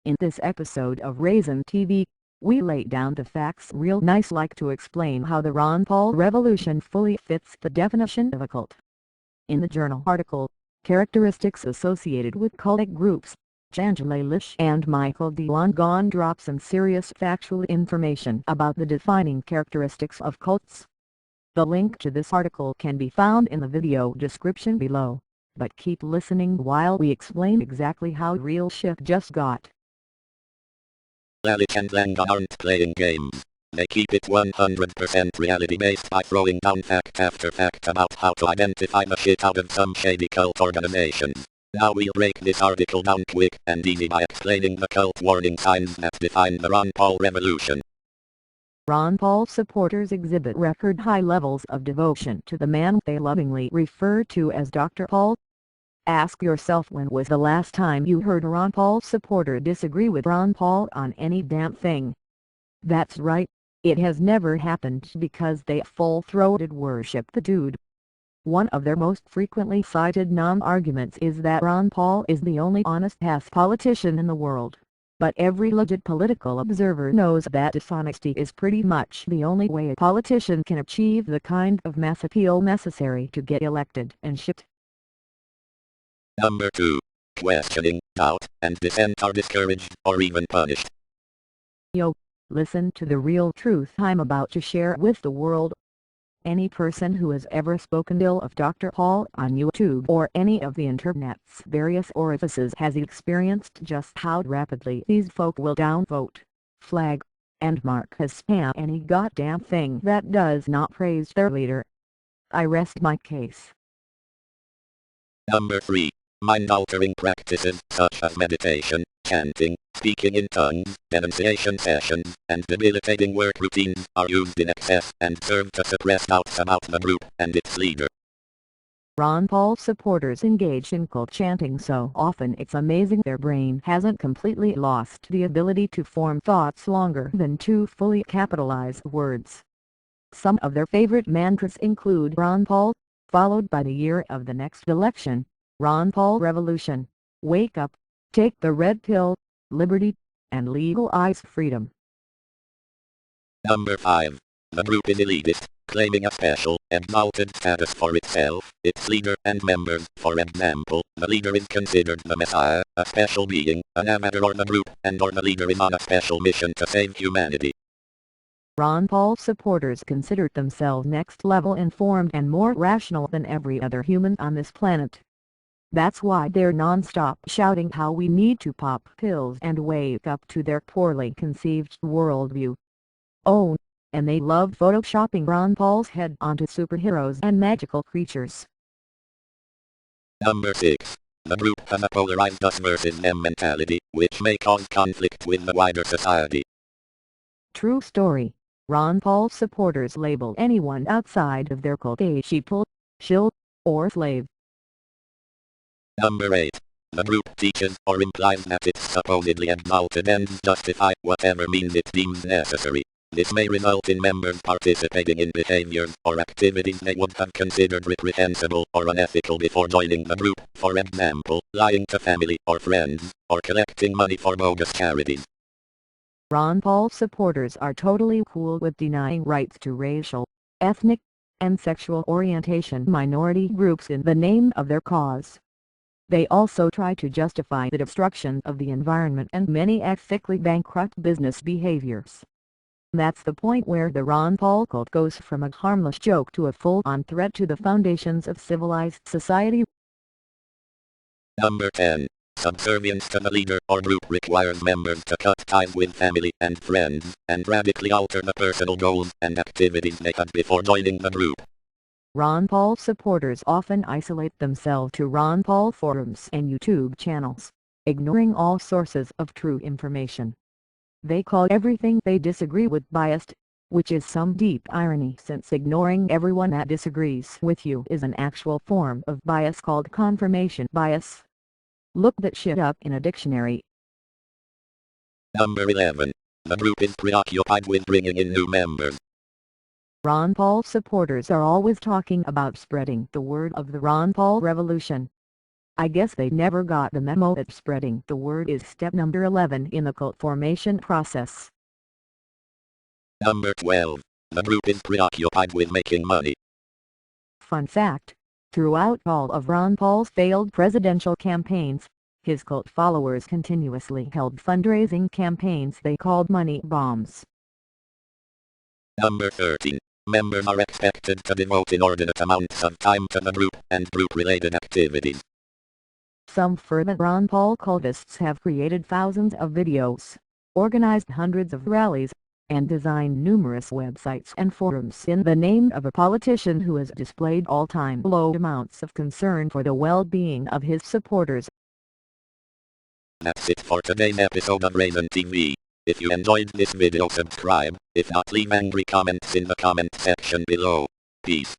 In this episode of Raisin TV, we lay down the facts real nice like to explain how the Ron Paul revolution fully fits the definition of a cult. In the journal article, Characteristics Associated with Cultic Groups, Janja Lalich and Ph.D. Langone drop some serious factual information about the defining characteristics of cults. The link to this article can be found in the video description below, but keep listening while we explain exactly how real shit just got. Lalich and Langone aren't playing games. They keep it 100% reality-based by throwing down fact after fact about how to identify the shit out of some shady cult organizations. Now we'll break this article down quick and easy by explaining the cult warning signs that define the Ron Paul revolution. Ron Paul supporters exhibit record high levels of devotion to the man they lovingly refer to as Dr. Paul. Ask yourself, when was the last time you heard a Ron Paul supporter disagree with Ron Paul on any damn thing? That's right, it has never happened because they full-throated worship the dude. One of their most frequently cited non-arguments is that Ron Paul is the only honest-ass politician in the world. But every legit political observer knows that dishonesty is pretty much the only way a politician can achieve the kind of mass appeal necessary to get elected and shipped. Number 2. Questioning, doubt, and dissent are discouraged or even punished. Yo, listen to the real truth I'm about to share with the world. Any person who has ever spoken ill of Dr. Paul on YouTube or any of the internet's various orifices has experienced just how rapidly these folk will downvote, flag, and mark as spam any goddamn thing that does not praise their leader. I rest my case. Number 3. Mind-altering practices such as meditation, chanting, speaking in tongues, denunciation sessions, and debilitating work routines are used in excess and serve to suppress doubts about the group and its leader. Ron Paul supporters engage in cult chanting so often it's amazing their brain hasn't completely lost the ability to form thoughts longer than two fully capitalized words. Some of their favorite mantras include Ron Paul, followed by the year of the next election, Ron Paul Revolution, Wake Up, Take the Red Pill, Liberty, and Legalize Freedom. Number 5. The group is elitist, claiming a special, exalted status for itself, its leader and members. For example, the leader is considered the Messiah, a special being, an amateur, or the group and/or the leader is on a special mission to save humanity. Ron Paul supporters consider themselves next-level informed and more rational than every other human on this planet. That's why they're non-stop shouting how we need to pop pills and wake up to their poorly conceived worldview. Oh, and they love photoshopping Ron Paul's head onto superheroes and magical creatures. Number 6. The group has a polarized us versus them mentality, which may cause conflict with the wider society. True story. Ron Paul supporters label anyone outside of their cult a sheeple, shill, or slave. Number 8. The group teaches or implies that its supposedly exalted ends justify whatever means it deems necessary. This may result in members participating in behaviors or activities they would have considered reprehensible or unethical before joining the group, for example, lying to family or friends, or collecting money for bogus charities. Ron Paul supporters are totally cool with denying rights to racial, ethnic, and sexual orientation minority groups in the name of their cause. They also try to justify the destruction of the environment and many ethically bankrupt business behaviors. That's the point where the Ron Paul cult goes from a harmless joke to a full-on threat to the foundations of civilized society. Number 10. Subservience to the leader or group requires members to cut ties with family and friends, and radically alter the personal goals and activities they had before joining the group. Ron Paul supporters often isolate themselves to Ron Paul forums and YouTube channels, ignoring all sources of true information. They call everything they disagree with biased, which is some deep irony since ignoring everyone that disagrees with you is an actual form of bias called confirmation bias. Look that shit up in a dictionary. Number 11. The group is preoccupied with bringing in new members. Ron Paul supporters are always talking about spreading the word of the Ron Paul revolution. I guess they never got the memo that spreading the word is step number 11 in the cult formation process. Number 12. The group is preoccupied with making money. Fun fact: throughout all of Ron Paul's failed presidential campaigns, his cult followers continuously held fundraising campaigns they called money bombs. Number 13. Members are expected to devote inordinate amounts of time to the group and group-related activities. Some fervent Ron Paul cultists have created thousands of videos, organized hundreds of rallies, and designed numerous websites and forums in the name of a politician who has displayed all-time low amounts of concern for the well-being of his supporters. That's it for today's episode of Raisin TV. If you enjoyed this video, subscribe. If not, leave angry comments in the comment section below. Peace.